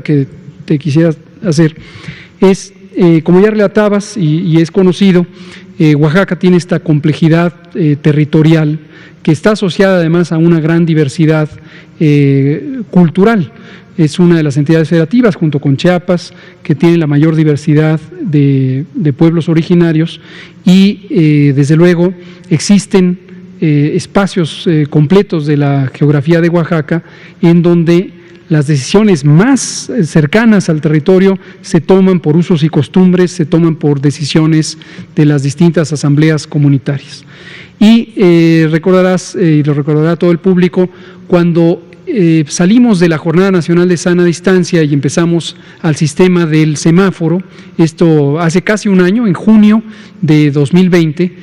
que te quisiera hacer es, como ya relatabas y es conocido, Oaxaca tiene esta complejidad territorial que está asociada además a una gran diversidad cultural. Es una de las entidades federativas, junto con Chiapas, que tiene la mayor diversidad de pueblos originarios y, desde luego, existen espacios completos de la geografía de Oaxaca en donde las decisiones más cercanas al territorio se toman por usos y costumbres, se toman por decisiones de las distintas asambleas comunitarias. Y recordarás, y lo recordará todo el público, cuando salimos de la Jornada Nacional de Sana Distancia y empezamos al sistema del semáforo, esto hace casi un año, en junio de 2020,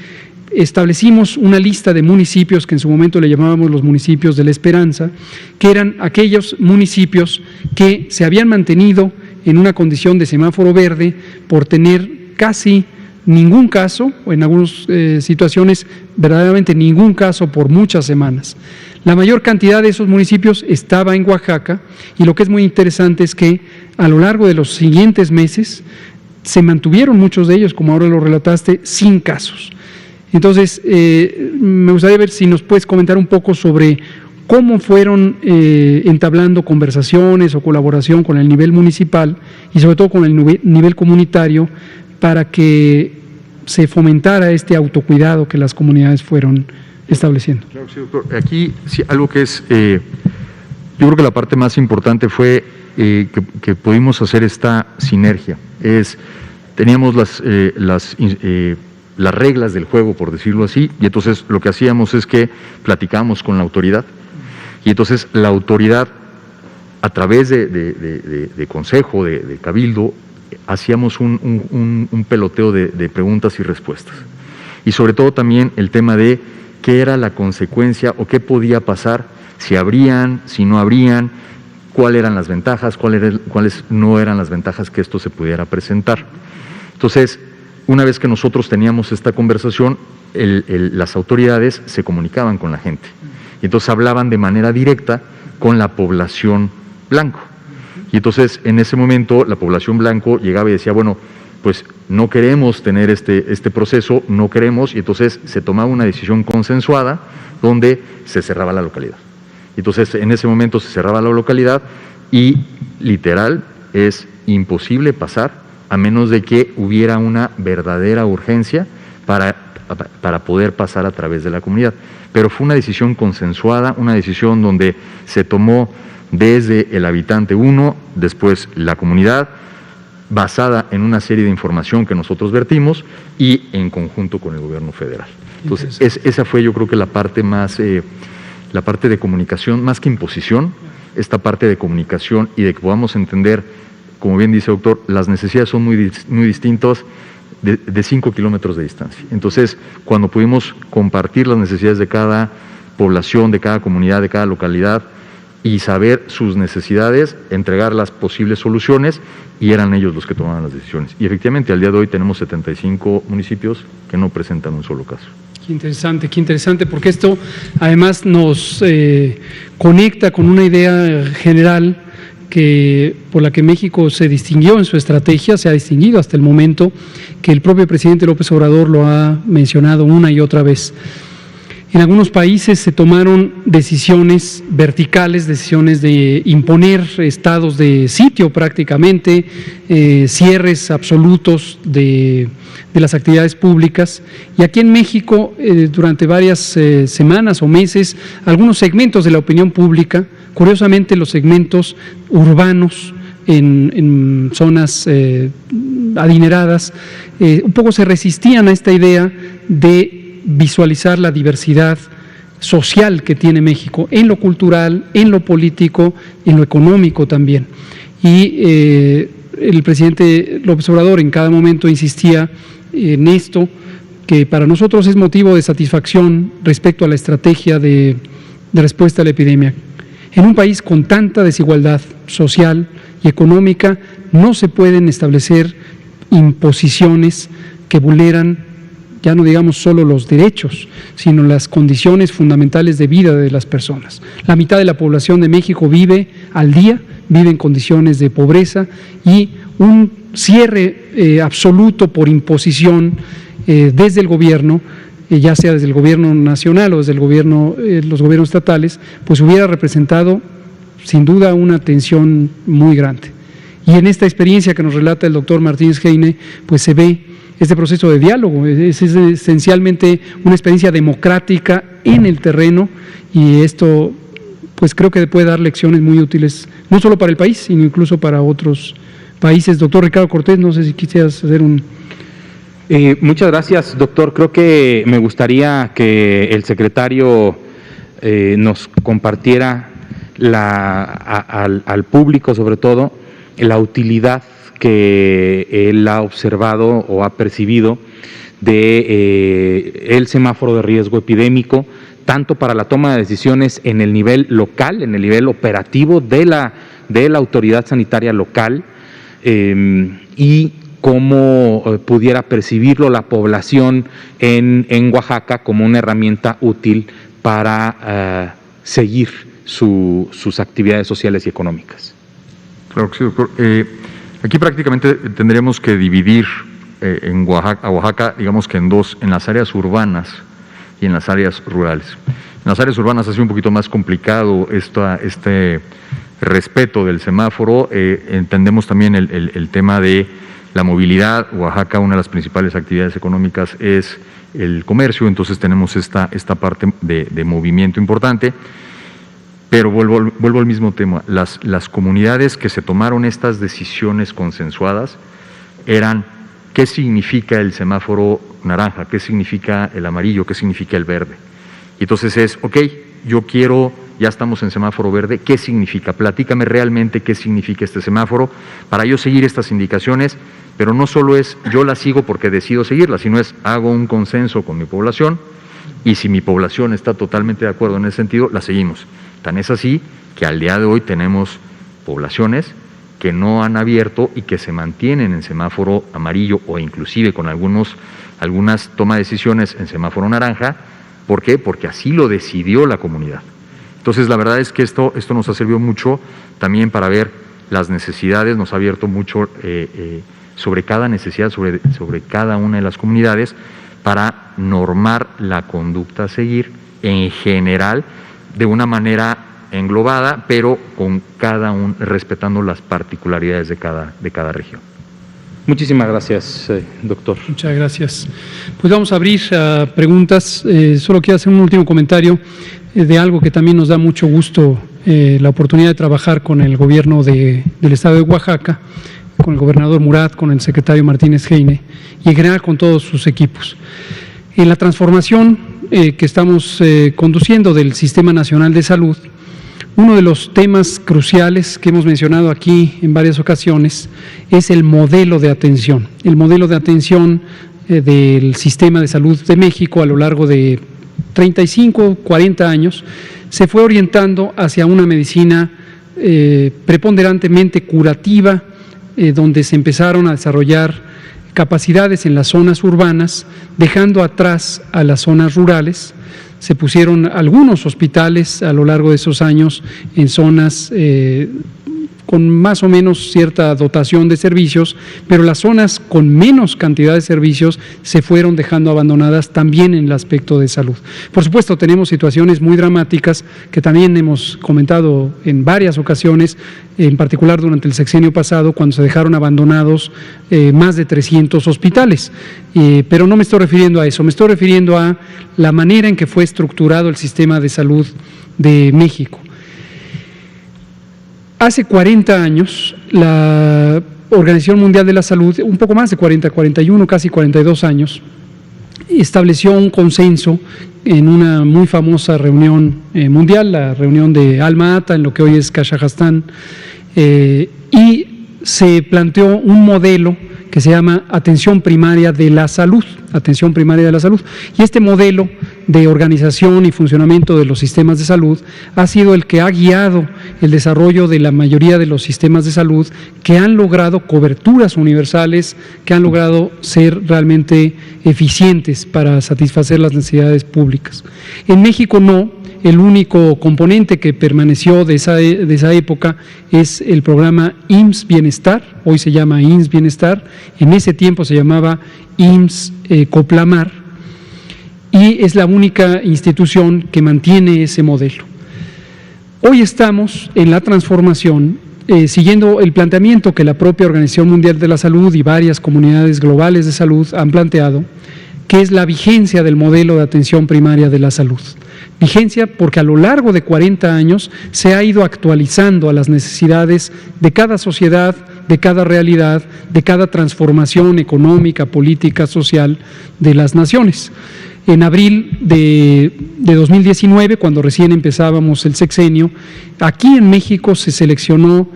establecimos una lista de municipios que en su momento le llamábamos los municipios de la esperanza, que eran aquellos municipios que se habían mantenido en una condición de semáforo verde por tener casi ningún caso, o en algunas situaciones verdaderamente ningún caso por muchas semanas. La mayor cantidad de esos municipios estaba en Oaxaca y lo que es muy interesante es que a lo largo de los siguientes meses se mantuvieron muchos de ellos, como ahora lo relataste, sin casos. Entonces, me gustaría ver si nos puedes comentar un poco sobre cómo fueron entablando conversaciones o colaboración con el nivel municipal y sobre todo con el nivel comunitario para que se fomentara este autocuidado que las comunidades fueron estableciendo. Claro, sí, doctor. Aquí sí, algo que es, yo creo que la parte más importante fue que pudimos hacer esta sinergia. Teníamos las reglas del juego, por decirlo así, y entonces lo que hacíamos es que platicábamos con la autoridad, y entonces la autoridad, a través de consejo, de cabildo, hacíamos un peloteo de preguntas y respuestas. Y sobre todo también el tema de qué era la consecuencia o qué podía pasar, si habrían, si no habrían, cuáles eran las ventajas, cuáles no eran las ventajas que esto se pudiera presentar. Entonces, una vez que nosotros teníamos esta conversación, las autoridades se comunicaban con la gente y entonces hablaban de manera directa con la población blanco. Y entonces en ese momento la población blanco llegaba y decía, bueno, pues no queremos tener este proceso, no queremos, y entonces se tomaba una decisión consensuada donde se cerraba la localidad. Entonces en ese momento se cerraba la localidad y literal es imposible pasar a menos de que hubiera una verdadera urgencia para poder pasar a través de la comunidad. Pero fue una decisión consensuada, una decisión donde se tomó desde el habitante 1, después la comunidad, basada en una serie de información que nosotros vertimos y en conjunto con el gobierno federal. Entonces, esa fue, yo creo que la parte más, la parte de comunicación, más que imposición, esta parte de comunicación y de que podamos entender, como bien dice el doctor, las necesidades son muy distintas de 5 kilómetros de distancia. Entonces, cuando pudimos compartir las necesidades de cada población, de cada comunidad, de cada localidad y saber sus necesidades, entregar las posibles soluciones y eran ellos los que tomaban las decisiones. Y efectivamente, al día de hoy tenemos 75 municipios que no presentan un solo caso. Qué interesante, porque esto además nos conecta con una idea general por la que México se distinguió en su estrategia, se ha distinguido hasta el momento, que el propio presidente López Obrador lo ha mencionado una y otra vez. En algunos países se tomaron decisiones verticales, decisiones de imponer estados de sitio prácticamente, cierres absolutos de las actividades públicas. Y aquí en México, durante varias semanas o meses, algunos segmentos de la opinión pública, curiosamente los segmentos urbanos en zonas adineradas, un poco se resistían a esta idea de visualizar la diversidad social que tiene México en lo cultural, en lo político, en lo económico también. Y el presidente López Obrador en cada momento insistía en esto, que para nosotros es motivo de satisfacción respecto a la estrategia de respuesta a la epidemia. En un país con tanta desigualdad social y económica no se pueden establecer imposiciones que vulneran, ya no digamos solo los derechos, sino las condiciones fundamentales de vida de las personas. La mitad de la población de México vive al día, vive en condiciones de pobreza y un cierre absoluto por imposición desde el gobierno, ya sea desde el gobierno nacional o desde el gobierno, los gobiernos estatales, pues hubiera representado sin duda una tensión muy grande. Y en esta experiencia que nos relata el doctor Martínez Heine, pues se ve este proceso de diálogo, es esencialmente una experiencia democrática en el terreno, y esto pues creo que puede dar lecciones muy útiles, no solo para el país, sino incluso para otros países. Doctor Ricardo Cortés, no sé si quisieras hacer un... Muchas gracias, doctor. Creo que me gustaría que el secretario nos compartiera al público, sobre todo, la utilidad que él ha observado o ha percibido de el semáforo de riesgo epidémico, tanto para la toma de decisiones en el nivel local, en el nivel operativo de la autoridad sanitaria local, y cómo pudiera percibirlo la población en Oaxaca como una herramienta útil para seguir sus actividades sociales y económicas. Claro que sí, doctor. Aquí prácticamente tendríamos que dividir a Oaxaca, digamos que en dos, en las áreas urbanas y en las áreas rurales. En las áreas urbanas ha sido un poquito más complicado este respeto del semáforo. Entendemos también el tema de la movilidad. Oaxaca, una de las principales actividades económicas es el comercio, entonces tenemos esta parte de movimiento importante. Pero vuelvo al mismo tema, las comunidades que se tomaron estas decisiones consensuadas eran qué significa el semáforo naranja, qué significa el amarillo, qué significa el verde. Y entonces es, ok, yo quiero, ya estamos en semáforo verde, ¿qué significa? Platícame realmente qué significa este semáforo para yo seguir estas indicaciones, pero no solo es yo las sigo porque decido seguirlas, sino es hago un consenso con mi población y si mi población está totalmente de acuerdo en ese sentido, la seguimos. Tan es así que al día de hoy tenemos poblaciones que no han abierto y que se mantienen en semáforo amarillo o inclusive con algunas toma de decisiones en semáforo naranja. ¿Por qué? Porque así lo decidió la comunidad. Entonces la verdad es que esto nos ha servido mucho también para ver las necesidades, nos ha abierto mucho sobre cada necesidad, sobre cada una de las comunidades para normar la conducta a seguir en general, de una manera englobada, pero con respetando las particularidades de cada región. Muchísimas gracias, doctor. Muchas gracias. Pues vamos a abrir a preguntas. Solo quiero hacer un último comentario de algo que también nos da mucho gusto, la oportunidad de trabajar con el gobierno del estado de Oaxaca, con el gobernador Murat, con el secretario Martínez Heine y en general con todos sus equipos. En la transformación que estamos conduciendo del Sistema Nacional de Salud, uno de los temas cruciales que hemos mencionado aquí en varias ocasiones es el modelo de atención. El modelo de atención del Sistema de Salud de México a lo largo de 35, 40 años se fue orientando hacia una medicina preponderantemente curativa, donde se empezaron a desarrollar capacidades en las zonas urbanas, dejando atrás a las zonas rurales. Se pusieron algunos hospitales a lo largo de esos años en zonas con más o menos cierta dotación de servicios, pero las zonas con menos cantidad de servicios se fueron dejando abandonadas también en el aspecto de salud. Por supuesto, tenemos situaciones muy dramáticas que también hemos comentado en varias ocasiones, en particular durante el sexenio pasado, cuando se dejaron abandonados más de 300 hospitales. Pero no me estoy refiriendo a eso, me estoy refiriendo a la manera en que fue estructurado el sistema de salud de México. Hace 40 años, la Organización Mundial de la Salud, un poco más de 40, 41, casi 42 años, estableció un consenso en una muy famosa reunión mundial, la reunión de Alma-Ata, en lo que hoy es Kazajstán, y se planteó un modelo que se llama atención primaria de la salud, y este modelo de organización y funcionamiento de los sistemas de salud ha sido el que ha guiado el desarrollo de la mayoría de los sistemas de salud que han logrado coberturas universales, que han logrado ser realmente eficientes para satisfacer las necesidades públicas. En México no. el único componente que permaneció de esa época es el programa IMSS Bienestar, hoy se llama IMSS Bienestar, en ese tiempo se llamaba IMSS Coplamar, y es la única institución que mantiene ese modelo. Hoy estamos en la transformación, siguiendo el planteamiento que la propia Organización Mundial de la Salud y varias comunidades globales de salud han planteado, que es la vigencia del modelo de atención primaria de la salud. Vigencia porque a lo largo de 40 años se ha ido actualizando a las necesidades de cada sociedad, de cada realidad, de cada transformación económica, política, social de las naciones. En abril de 2019, cuando recién empezábamos el sexenio, aquí en México se seleccionó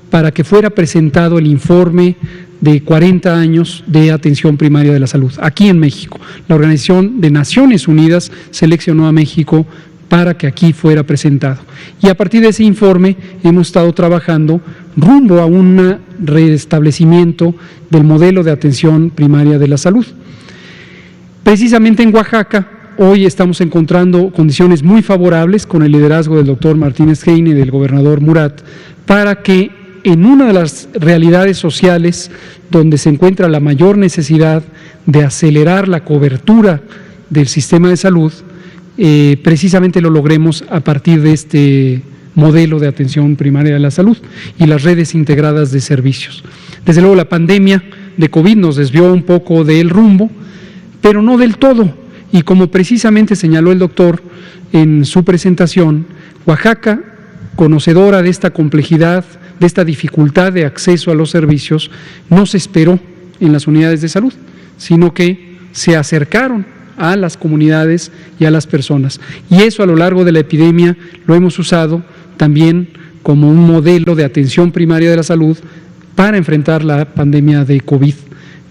para que fuera presentado el informe de 40 años de atención primaria de la salud, aquí en México. La Organización de Naciones Unidas seleccionó a México para que aquí fuera presentado. Y a partir de ese informe hemos estado trabajando rumbo a un restablecimiento del modelo de atención primaria de la salud. Precisamente en Oaxaca, hoy estamos encontrando condiciones muy favorables con el liderazgo del doctor Martínez Heine y del gobernador Murat para que en una de las realidades sociales donde se encuentra la mayor necesidad de acelerar la cobertura del sistema de salud, precisamente lo logremos a partir de este modelo de atención primaria de la salud y las redes integradas de servicios. Desde luego la pandemia de COVID nos desvió un poco del rumbo, pero no del todo, y como precisamente señaló el doctor en su presentación, Oaxaca, conocedora de esta complejidad, de esta dificultad de acceso a los servicios, no se esperó en las unidades de salud, sino que se acercaron a las comunidades y a las personas. Y eso a lo largo de la epidemia lo hemos usado también como un modelo de atención primaria de la salud para enfrentar la pandemia de COVID.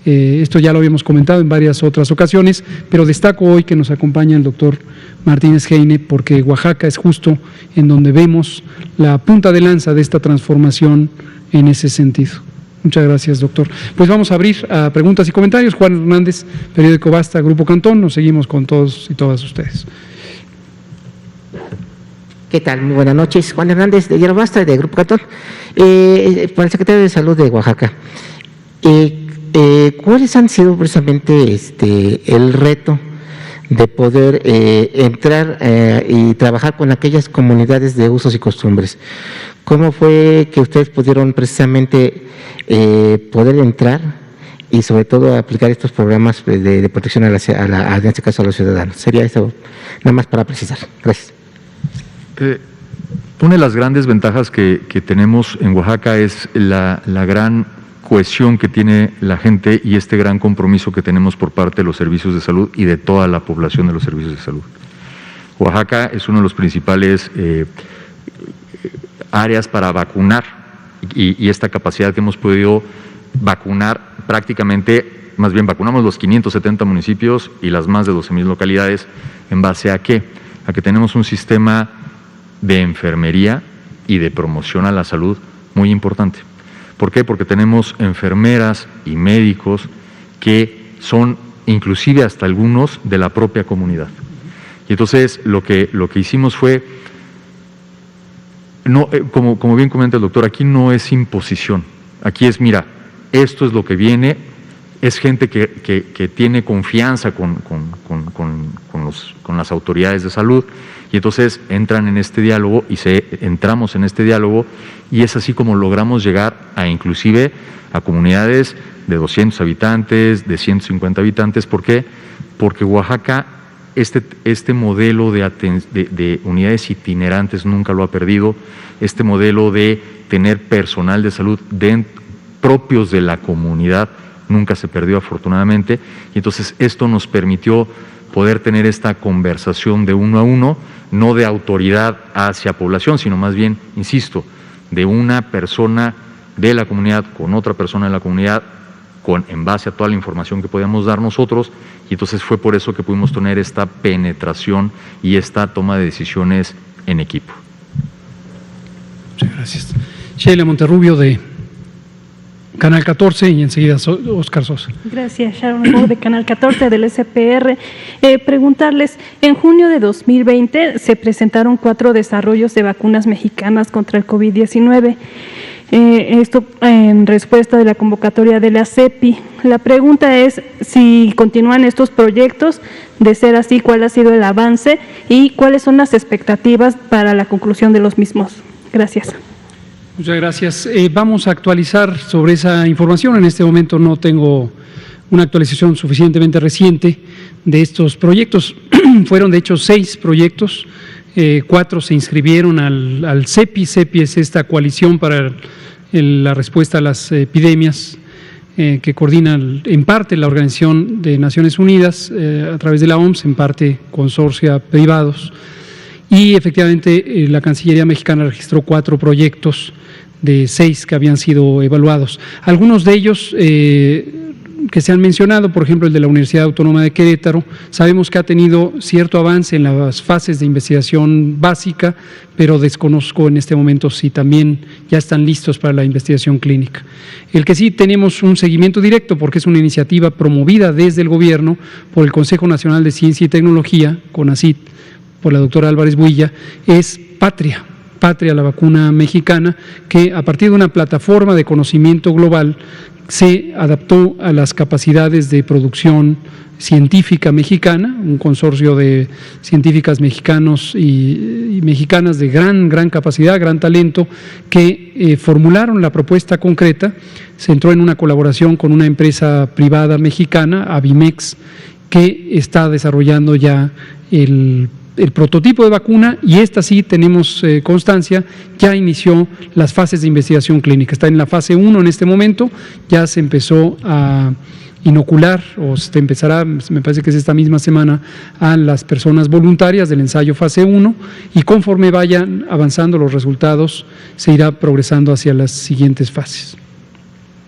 Esto ya lo habíamos comentado en varias otras ocasiones, pero destaco hoy que nos acompaña el doctor Martínez Heine, porque Oaxaca es justo en donde vemos la punta de lanza de esta transformación en ese sentido. Muchas gracias, doctor. Pues vamos a abrir a preguntas y comentarios. Juan Hernández, Periódico Basta, Grupo Cantón. Nos seguimos con todos y todas ustedes. ¿Qué tal? Muy buenas noches. Juan Hernández, de Diario Basta, de Grupo Cantón. Para el secretario de Salud de Oaxaca. ¿Cuáles han sido precisamente el reto de poder entrar y trabajar con aquellas comunidades de usos y costumbres? ¿Cómo fue que ustedes pudieron precisamente poder entrar y sobre todo aplicar estos programas de protección en este caso a los ciudadanos? Sería eso, nada más para precisar. Gracias. Una de las grandes ventajas que tenemos en Oaxaca es la gran cohesión que tiene la gente y este gran compromiso que tenemos por parte de los servicios de salud y de toda la población de los servicios de salud. Oaxaca es uno de los principales áreas para vacunar y esta capacidad que hemos podido vacunar prácticamente, más bien vacunamos los 570 municipios y las más de 12,000 localidades. ¿En base a qué? A que tenemos un sistema de enfermería y de promoción a la salud muy importante. ¿Por qué? Porque tenemos enfermeras y médicos que son inclusive hasta algunos de la propia comunidad. Y entonces lo que hicimos fue, no, como bien comenta el doctor, aquí no es imposición, aquí es, mira, esto es lo que viene, es gente que tiene confianza con las autoridades de salud, y entonces entran en este diálogo entramos en este diálogo, y es así como logramos llegar a inclusive a comunidades de 200 habitantes, de 150 habitantes. ¿Por qué? Porque Oaxaca este modelo de unidades itinerantes nunca lo ha perdido, este modelo de tener personal de salud propios de la comunidad nunca se perdió afortunadamente, y entonces esto nos permitió poder tener esta conversación de uno a uno, no de autoridad hacia población, sino más bien, insisto, de una persona de la comunidad con otra persona de la comunidad, en base a toda la información que podíamos dar nosotros, y entonces fue por eso que pudimos tener esta penetración y esta toma de decisiones en equipo. Muchas gracias. Sheila Monterrubio, de Canal 14 y enseguida Óscar Sosa. Gracias, Sharon Moore, de Canal 14 del SPR. Preguntarles, en junio de 2020 se presentaron 4 desarrollos de vacunas mexicanas contra el COVID-19. Esto en respuesta de la convocatoria de la CEPI. La pregunta es si continúan estos proyectos, de ser así, cuál ha sido el avance y cuáles son las expectativas para la conclusión de los mismos. Gracias. Muchas gracias. Vamos a actualizar sobre esa información. En este momento no tengo una actualización suficientemente reciente de estos proyectos. Fueron de hecho 6 proyectos, 4 se inscribieron al CEPI. CEPI es esta coalición para la respuesta a las epidemias que coordina en parte la Organización de Naciones Unidas a través de la OMS, en parte consorcia privados. Y efectivamente la Cancillería mexicana registró 4 proyectos de 6 que habían sido evaluados. Algunos de ellos que se han mencionado, por ejemplo el de la Universidad Autónoma de Querétaro, sabemos que ha tenido cierto avance en las fases de investigación básica, pero desconozco en este momento si también ya están listos para la investigación clínica. El que sí tenemos un seguimiento directo, porque es una iniciativa promovida desde el gobierno por el Consejo Nacional de Ciencia y Tecnología, CONACYT, por la doctora Álvarez Builla, es Patria, la vacuna mexicana, que a partir de una plataforma de conocimiento global se adaptó a las capacidades de producción científica mexicana, un consorcio de científicas mexicanos y mexicanas de gran capacidad, gran talento, que formularon la propuesta concreta. Se entró en una colaboración con una empresa privada mexicana, Avimex, que está desarrollando ya el prototipo de vacuna, y esta sí tenemos constancia, ya inició las fases de investigación clínica. Está en la fase 1 en este momento, ya se empezó a inocular, o se empezará, me parece que es esta misma semana, a las personas voluntarias del ensayo fase 1, y conforme vayan avanzando los resultados, se irá progresando hacia las siguientes fases.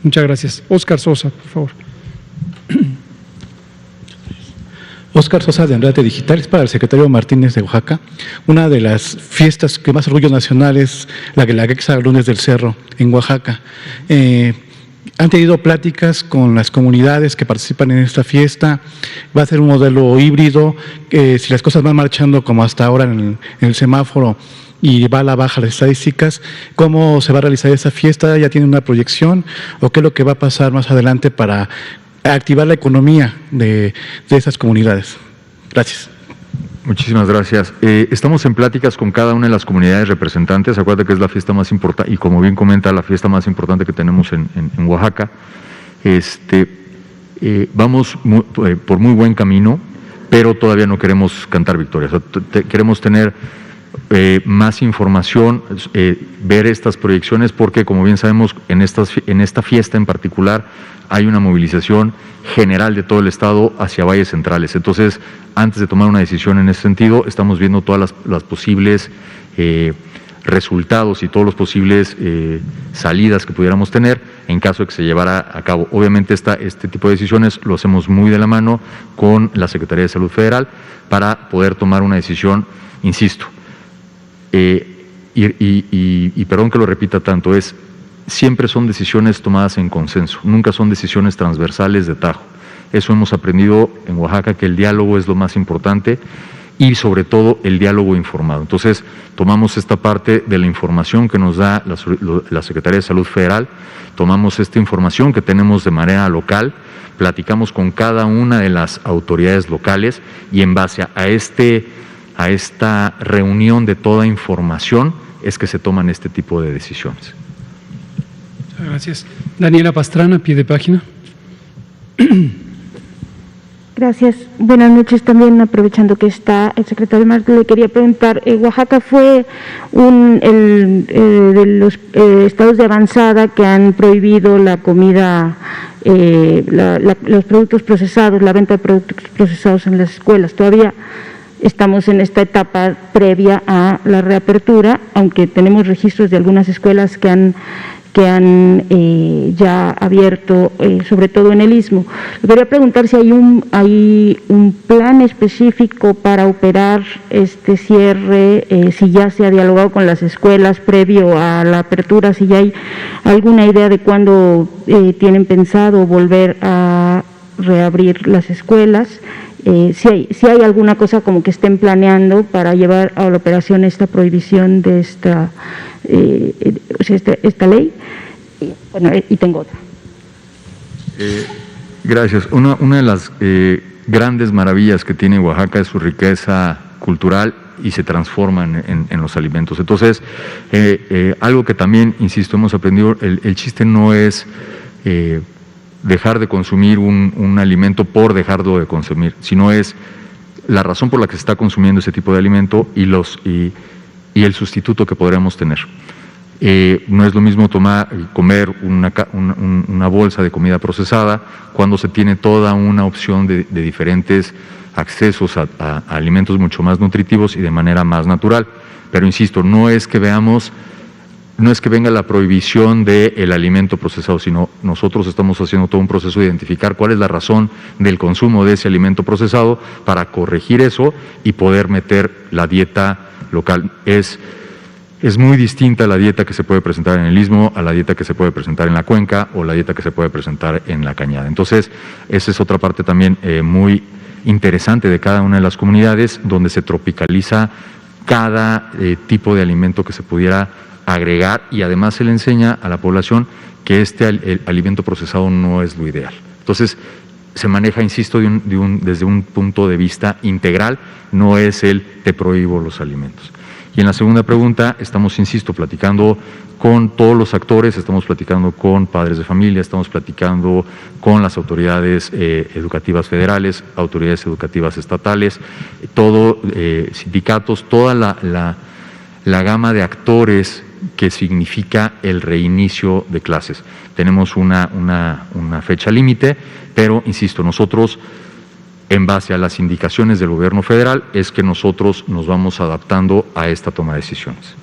Muchas gracias. Óscar Sosa, por favor. Óscar Sosa, de Andrade Digitales, para el secretario Martínez de Oaxaca. Una de las fiestas que más orgullo nacional es la Guelaguetza Lunes del Cerro en Oaxaca. Han tenido pláticas con las comunidades que participan en esta fiesta. Va a ser un modelo híbrido, si las cosas van marchando como hasta ahora en el semáforo y va a la baja las estadísticas, ¿cómo se va a realizar esa fiesta? ¿Ya tiene una proyección? ¿O qué es lo que va a pasar más adelante para activar la economía de esas comunidades? Gracias. Muchísimas gracias. Estamos en pláticas con cada una de las comunidades representantes. Acuérdate que es la fiesta más importante y, como bien comenta, la fiesta más importante que tenemos en Oaxaca. Vamos por muy buen camino, pero todavía no queremos cantar victoria. O sea, queremos tener más información, ver estas proyecciones, porque, como bien sabemos, en esta fiesta en particular hay una movilización general de todo el estado hacia valles centrales. Entonces, antes de tomar una decisión en ese sentido, estamos viendo todas las posibles resultados y todos los posibles salidas que pudiéramos tener en caso de que se llevara a cabo. Obviamente este tipo de decisiones lo hacemos muy de la mano con la Secretaría de Salud Federal para poder tomar una decisión, insisto, y perdón que lo repita tanto, siempre son decisiones tomadas en consenso, nunca son decisiones transversales de tajo. Eso hemos aprendido en Oaxaca, que el diálogo es lo más importante, y sobre todo el diálogo informado. Entonces, tomamos esta parte de la información que nos da la Secretaría de Salud Federal, tomamos esta información que tenemos de manera local, platicamos con cada una de las autoridades locales, y en base a esta reunión de toda información es que se toman este tipo de decisiones. Gracias. Daniela Pastrana, pie de página. Gracias. Buenas noches. También, aprovechando que está el secretario Martínez, le quería preguntar, Oaxaca fue de los estados de avanzada que han prohibido la comida, los productos procesados, la venta de productos procesados en las escuelas. Todavía estamos en esta etapa previa a la reapertura, aunque tenemos registros de algunas escuelas que que han ya abierto, sobre todo en el Istmo. Le quería preguntar si hay un plan específico para operar este cierre, si ya se ha dialogado con las escuelas previo a la apertura, si ya hay alguna idea de cuándo tienen pensado volver a reabrir las escuelas, si hay alguna cosa como que estén planeando para llevar a la operación esta prohibición de esta ley. Bueno, y tengo otra. Gracias. Una de las grandes maravillas que tiene Oaxaca es su riqueza cultural y se transforma en los alimentos. Entonces, algo que también, insisto, hemos aprendido, el chiste no es dejar de consumir un alimento por dejarlo de consumir, sino es la razón por la que se está consumiendo ese tipo de alimento y el sustituto que podríamos tener. No es lo mismo comer una bolsa de comida procesada cuando se tiene toda una opción de diferentes accesos a alimentos mucho más nutritivos y de manera más natural. Pero insisto, no es que venga la prohibición del alimento procesado, sino nosotros estamos haciendo todo un proceso de identificar cuál es la razón del consumo de ese alimento procesado para corregir eso y poder meter la dieta local. Es muy distinta la dieta que se puede presentar en el Istmo a la dieta que se puede presentar en la Cuenca o la dieta que se puede presentar en la Cañada. Entonces, esa es otra parte también muy interesante de cada una de las comunidades, donde se tropicaliza cada tipo de alimento que se pudiera agregar, y además se le enseña a la población que el alimento procesado no es lo ideal. Entonces, se maneja, insisto, desde un punto de vista integral, no es te prohíbo los alimentos. Y en la segunda pregunta estamos, insisto, platicando con todos los actores, estamos platicando con padres de familia, estamos platicando con las autoridades educativas federales, autoridades educativas estatales, sindicatos, toda la gama de actores que significa el reinicio de clases. Tenemos una fecha límite, pero, insisto, nosotros, en base a las indicaciones del gobierno federal, es que nosotros nos vamos adaptando a esta toma de decisiones.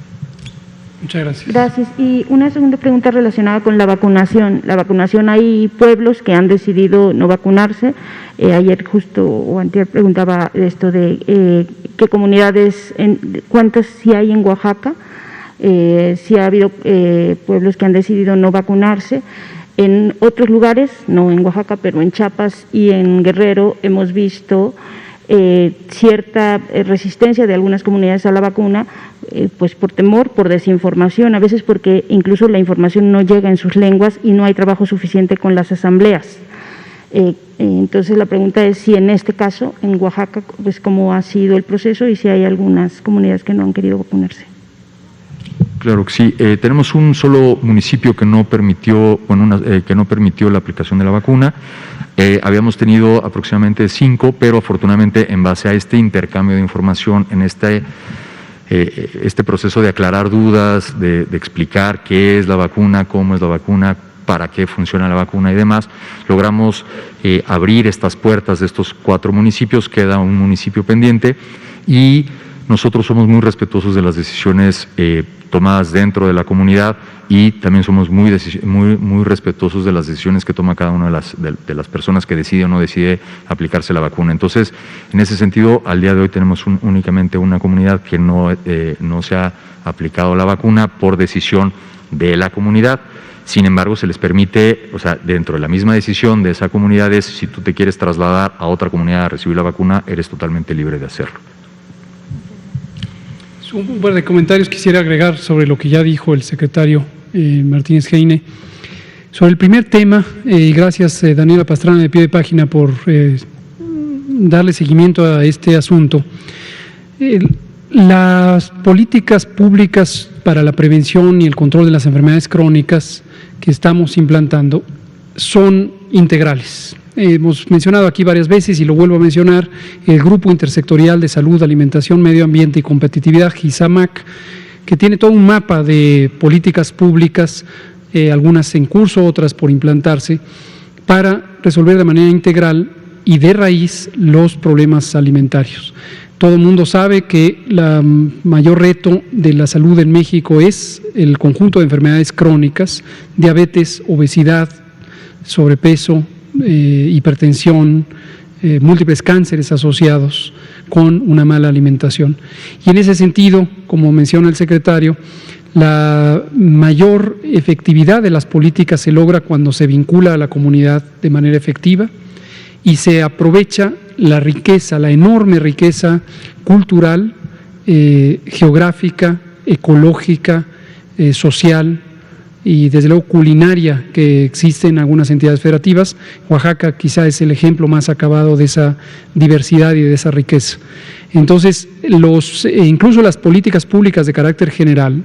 Muchas gracias. Gracias. Y una segunda pregunta relacionada con la vacunación. La vacunación, hay pueblos que han decidido no vacunarse. Ayer justo o antier preguntaba esto de qué comunidades, cuántas sí hay en Oaxaca, si ha habido pueblos que han decidido no vacunarse. En otros lugares, no en Oaxaca, pero en Chiapas y en Guerrero, hemos visto cierta resistencia de algunas comunidades a la vacuna, pues por temor, por desinformación, a veces porque incluso la información no llega en sus lenguas y no hay trabajo suficiente con las asambleas. Entonces la pregunta es si en este caso, en Oaxaca, pues cómo ha sido el proceso y si hay algunas comunidades que no han querido vacunarse. Claro que sí. Tenemos un solo municipio que no permitió la aplicación de la vacuna. Habíamos tenido aproximadamente 5, pero afortunadamente en base a este intercambio de información, en este proceso de aclarar dudas, de explicar qué es la vacuna, cómo es la vacuna, para qué funciona la vacuna y demás, logramos abrir estas puertas de estos 4 municipios. Queda un municipio pendiente y nosotros somos muy respetuosos de las decisiones tomadas dentro de la comunidad y también somos muy respetuosos de las decisiones que toma cada una de las personas que decide o no decide aplicarse la vacuna. Entonces, en ese sentido, al día de hoy tenemos únicamente una comunidad que no se ha aplicado la vacuna por decisión de la comunidad. Sin embargo, se les permite, dentro de la misma decisión de esa comunidad, si tú te quieres trasladar a otra comunidad a recibir la vacuna, eres totalmente libre de hacerlo. Un par de comentarios quisiera agregar sobre lo que ya dijo el secretario Martínez Heine. Sobre el primer tema, gracias Daniela Pastrana de Pie de Página por darle seguimiento a este asunto. Las políticas públicas para la prevención y el control de las enfermedades crónicas que estamos implantando son integrales. Hemos mencionado aquí varias veces y lo vuelvo a mencionar, el Grupo Intersectorial de Salud, Alimentación, Medio Ambiente y Competitividad, GISAMAC, que tiene todo un mapa de políticas públicas, algunas en curso, otras por implantarse, para resolver de manera integral y de raíz los problemas alimentarios. Todo el mundo sabe que el mayor reto de la salud en México es el conjunto de enfermedades crónicas, diabetes, obesidad, sobrepeso, hipertensión, múltiples cánceres asociados con una mala alimentación. Y en ese sentido, como menciona el secretario, la mayor efectividad de las políticas se logra cuando se vincula a la comunidad de manera efectiva y se aprovecha la riqueza, la enorme riqueza cultural, geográfica, ecológica, social y desde luego culinaria que existe en algunas entidades federativas. Oaxaca quizá es el ejemplo más acabado de esa diversidad y de esa riqueza. Entonces, incluso las políticas públicas de carácter general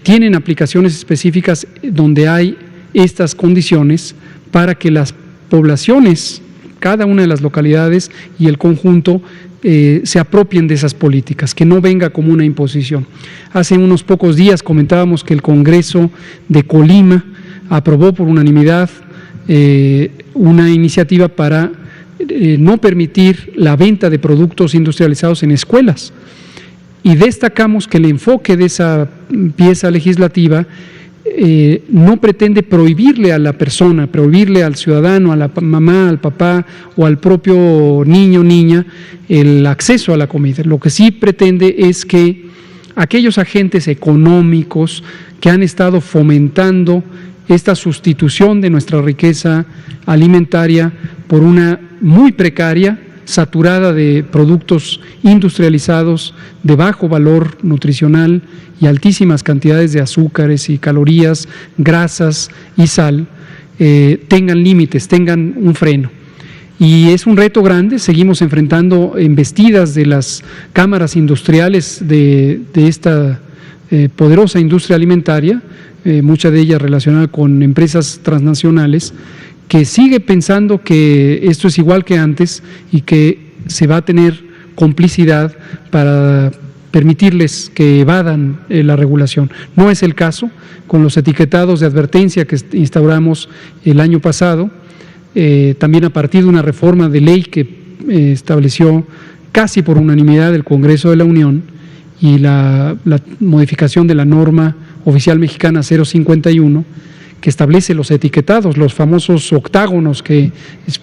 tienen aplicaciones específicas donde hay estas condiciones para que las poblaciones, cada una de las localidades y el conjunto se apropien de esas políticas, que no venga como una imposición. Hace unos pocos días comentábamos que el Congreso de Colima aprobó por unanimidad una iniciativa para no permitir la venta de productos industrializados en escuelas. Y destacamos que el enfoque de esa pieza legislativa no pretende prohibirle a la persona, prohibirle al ciudadano, a la mamá, al papá o al propio niño o niña el acceso a la comida. Lo que sí pretende es que aquellos agentes económicos que han estado fomentando esta sustitución de nuestra riqueza alimentaria por una muy precaria, saturada de productos industrializados de bajo valor nutricional y altísimas cantidades de azúcares y calorías, grasas y sal, tengan límites, tengan un freno. Y es un reto grande, seguimos enfrentando embestidas de las cámaras industriales de esta poderosa industria alimentaria, mucha de ellas relacionada con empresas transnacionales, que sigue pensando que esto es igual que antes y que se va a tener complicidad para permitirles que evadan la regulación. No es el caso con los etiquetados de advertencia que instauramos el año pasado, también a partir de una reforma de ley que estableció casi por unanimidad el Congreso de la Unión y la modificación de la norma oficial mexicana 051, que establece los etiquetados, los famosos octágonos que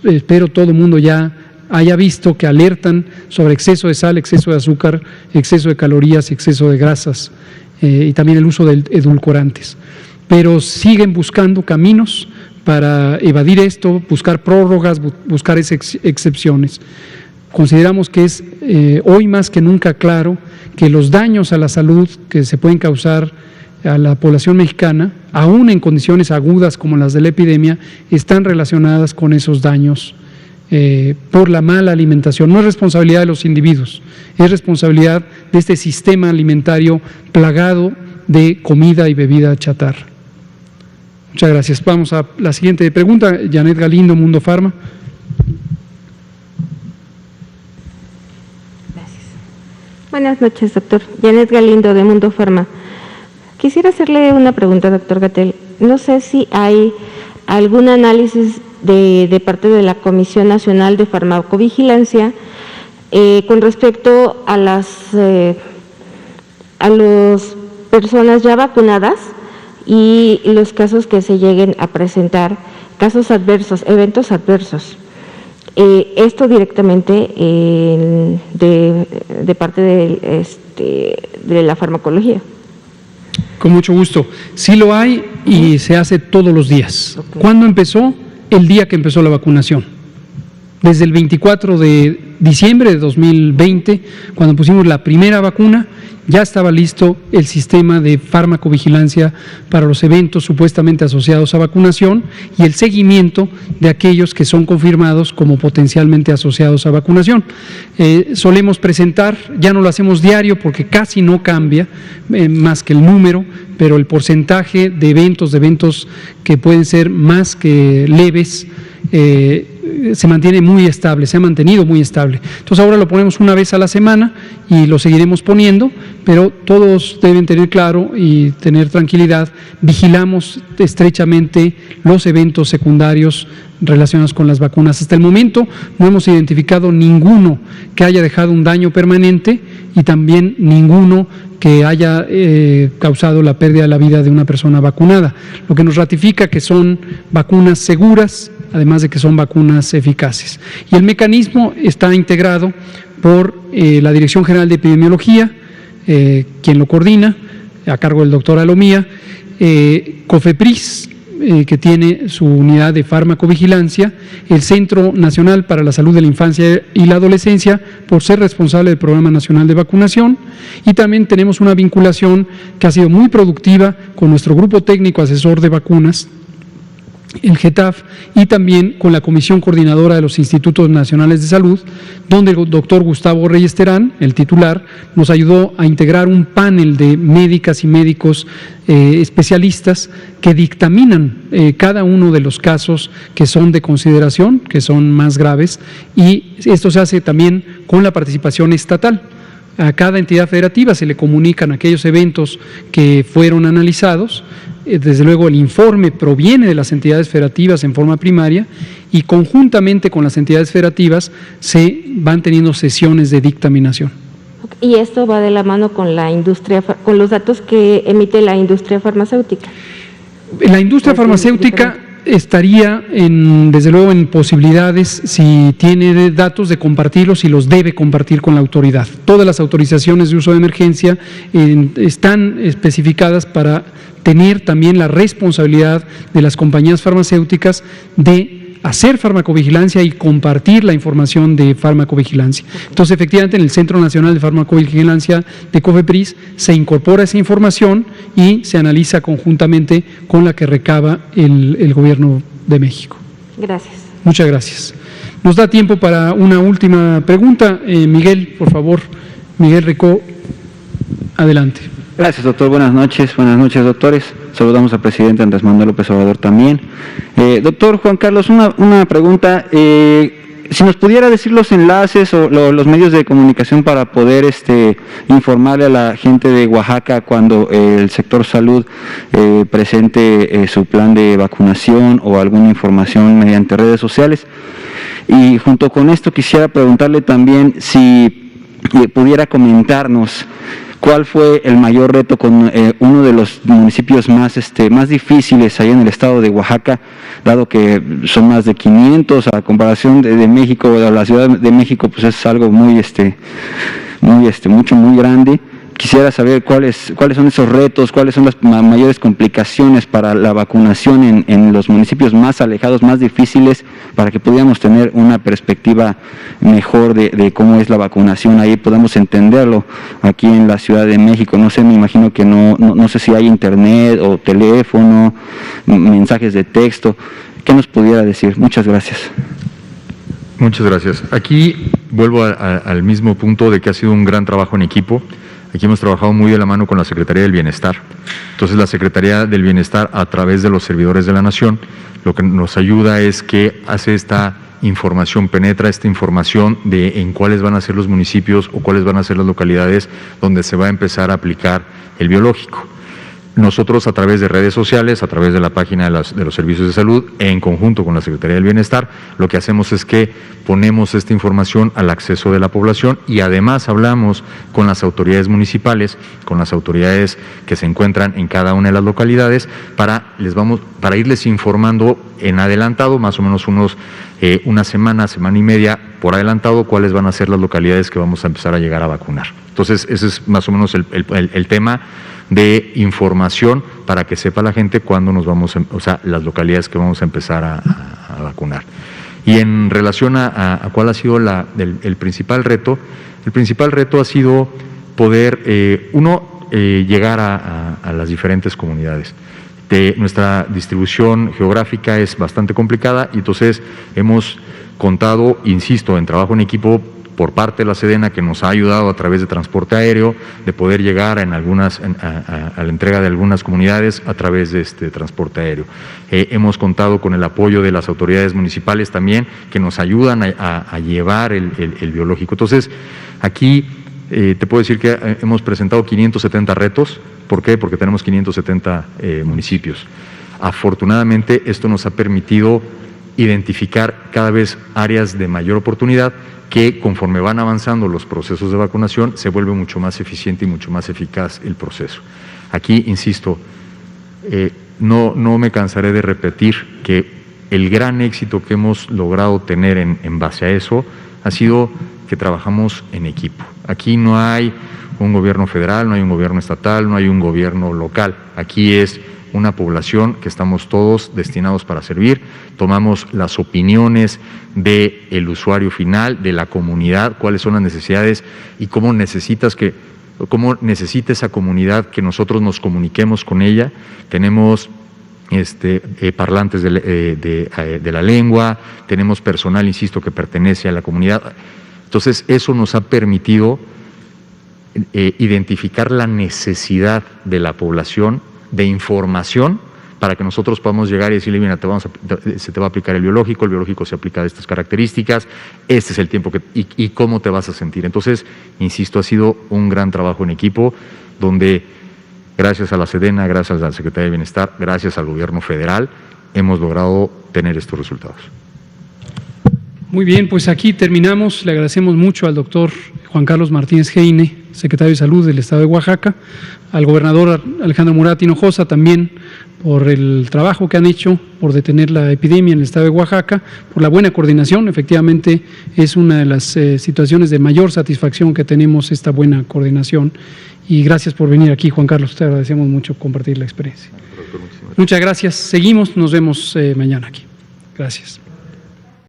espero todo el mundo ya haya visto, que alertan sobre exceso de sal, exceso de azúcar, exceso de calorías, exceso de grasas y también el uso de edulcorantes. Pero siguen buscando caminos para evadir esto, buscar prórrogas, buscar excepciones. Consideramos que es hoy más que nunca claro que los daños a la salud que se pueden causar a la población mexicana, aún en condiciones agudas como las de la epidemia, están relacionadas con esos daños por la mala alimentación. No es responsabilidad de los individuos, es responsabilidad de este sistema alimentario plagado de comida y bebida chatarra. Muchas gracias. Vamos a la siguiente pregunta. Janet Galindo, Mundo Farma. Gracias. Buenas noches, doctor. Janet Galindo, de Mundo Farma. Quisiera hacerle una pregunta, doctor Gatell. No sé si hay algún análisis de parte de la Comisión Nacional de Farmacovigilancia con respecto a las personas ya vacunadas y los casos que se lleguen a presentar, casos adversos, eventos adversos. Esto directamente de parte de la farmacología. Con mucho gusto. Sí lo hay y se hace todos los días. Okay. ¿Cuándo empezó? El día que empezó la vacunación. Desde el 24 de diciembre de 2020, cuando pusimos la primera vacuna, ya estaba listo el sistema de farmacovigilancia para los eventos supuestamente asociados a vacunación y el seguimiento de aquellos que son confirmados como potencialmente asociados a vacunación. Solemos presentar, ya no lo hacemos diario porque casi no cambia más que el número, pero el porcentaje de eventos que pueden ser más que leves, se mantiene muy estable, se ha mantenido muy estable. Entonces ahora lo ponemos una vez a la semana y lo seguiremos poniendo, pero todos deben tener claro y tener tranquilidad. Vigilamos estrechamente los eventos secundarios relacionados con las vacunas. Hasta el momento no hemos identificado ninguno que haya dejado un daño permanente y también ninguno que haya causado la pérdida de la vida de una persona vacunada, lo que nos ratifica que son vacunas seguras, además de que son vacunas eficaces. Y el mecanismo está integrado por la Dirección General de Epidemiología, quien lo coordina, a cargo del doctor Alomía, COFEPRIS, que tiene su unidad de farmacovigilancia, el Centro Nacional para la Salud de la Infancia y la Adolescencia, por ser responsable del Programa Nacional de Vacunación, y también tenemos una vinculación que ha sido muy productiva con nuestro Grupo Técnico Asesor de Vacunas, el GETAF, y también con la Comisión Coordinadora de los Institutos Nacionales de Salud, donde el doctor Gustavo Reyes Terán, el titular, nos ayudó a integrar un panel de médicas y médicos especialistas que dictaminan cada uno de los casos que son de consideración, que son más graves, y esto se hace también con la participación estatal. A cada entidad federativa se le comunican aquellos eventos que fueron analizados. Desde luego el informe proviene de las entidades federativas en forma primaria y conjuntamente con las entidades federativas se van teniendo sesiones de dictaminación. Y esto va de la mano con la industria, con los datos que emite la industria farmacéutica. La industria farmacéutica estaría desde luego en posibilidades, si tiene datos, de compartirlos y los debe compartir con la autoridad. Todas las autorizaciones de uso de emergencia están especificadas para tener también la responsabilidad de las compañías farmacéuticas de hacer farmacovigilancia y compartir la información de farmacovigilancia. Entonces, efectivamente, en el Centro Nacional de Farmacovigilancia de COFEPRIS se incorpora esa información y se analiza conjuntamente con la que recaba el Gobierno de México. Gracias. Muchas gracias. Nos da tiempo para una última pregunta. Miguel, por favor. Miguel Ricó, adelante. Gracias, doctor. Buenas noches, doctores. Saludamos al presidente Andrés Manuel López Obrador también. Doctor Juan Carlos, una pregunta. Si nos pudiera decir los enlaces o los medios de comunicación para poder informarle a la gente de Oaxaca cuando el sector salud presente su plan de vacunación o alguna información mediante redes sociales. Y junto con esto quisiera preguntarle también si pudiera comentarnos ¿cuál fue el mayor reto con uno de los municipios más difíciles allá en el estado de Oaxaca, dado que son más de 500 a comparación de México, o de la Ciudad de México, pues es algo muy grande? Quisiera saber cuáles son esos retos, cuáles son las mayores complicaciones para la vacunación en los municipios más alejados, más difíciles, para que pudiéramos tener una perspectiva mejor de cómo es la vacunación ahí, podamos entenderlo aquí en la Ciudad de México. No sé, me imagino que no sé si hay internet o teléfono, mensajes de texto. ¿Qué nos pudiera decir? Muchas gracias. Muchas gracias. Aquí vuelvo al mismo punto de que ha sido un gran trabajo en equipo. Aquí hemos trabajado muy de la mano con la Secretaría del Bienestar. Entonces, la Secretaría del Bienestar, a través de los servidores de la Nación, lo que nos ayuda es que hace esta información, penetra esta información de en cuáles van a ser los municipios o cuáles van a ser las localidades donde se va a empezar a aplicar el biológico. Nosotros, a través de redes sociales, a través de la página de los servicios de salud, en conjunto con la Secretaría del Bienestar, lo que hacemos es que ponemos esta información al acceso de la población y además hablamos con las autoridades municipales, con las autoridades que se encuentran en cada una de las localidades, para irles informando en adelantado, más o menos una semana y media por adelantado, cuáles van a ser las localidades que vamos a empezar a llegar a vacunar. Entonces, ese es más o menos el tema de información para que sepa la gente cuándo las localidades que vamos a empezar a vacunar. Y en relación a cuál ha sido el principal reto, ha sido poder, llegar a las diferentes comunidades. Nuestra distribución geográfica es bastante complicada y entonces hemos contado, insisto, en trabajo en equipo por parte de la Sedena, que nos ha ayudado a través de transporte aéreo, de poder llegar a la entrega de algunas comunidades a través de este transporte aéreo. Hemos contado con el apoyo de las autoridades municipales también, que nos ayudan a llevar el biológico. Entonces, aquí te puedo decir que hemos presentado 570 retos. ¿Por qué? Porque tenemos 570 municipios. Afortunadamente, esto nos ha permitido identificar cada vez áreas de mayor oportunidad que, conforme van avanzando los procesos de vacunación, se vuelve mucho más eficiente y mucho más eficaz el proceso. Aquí, insisto, no me cansaré de repetir que el gran éxito que hemos logrado tener en base a eso ha sido que trabajamos en equipo. Aquí no hay un gobierno federal, no hay un gobierno estatal, no hay un gobierno local. Aquí es una población que estamos todos destinados para servir, tomamos las opiniones del usuario final, de la comunidad, cuáles son las necesidades y cómo necesita esa comunidad que nosotros nos comuniquemos con ella. Tenemos parlantes de la lengua, tenemos personal, insisto, que pertenece a la comunidad. Entonces, eso nos ha permitido identificar la necesidad de la población de información para que nosotros podamos llegar y decirle, mira, se te va a aplicar el biológico se aplica de estas características, este es el tiempo y cómo te vas a sentir. Entonces, insisto, ha sido un gran trabajo en equipo donde, gracias a la Sedena, gracias a la Secretaría de Bienestar, gracias al gobierno federal, hemos logrado tener estos resultados. Muy bien, pues aquí terminamos. Le agradecemos mucho al doctor Juan Carlos Martínez Heine, secretario de Salud del Estado de Oaxaca, al gobernador Alejandro Murat Hinojosa también por el trabajo que han hecho por detener la epidemia en el Estado de Oaxaca, por la buena coordinación. Efectivamente, es una de las situaciones de mayor satisfacción que tenemos, esta buena coordinación. Y gracias por venir aquí, Juan Carlos. Te agradecemos mucho compartir la experiencia. Muchas gracias. Seguimos, nos vemos mañana aquí. Gracias.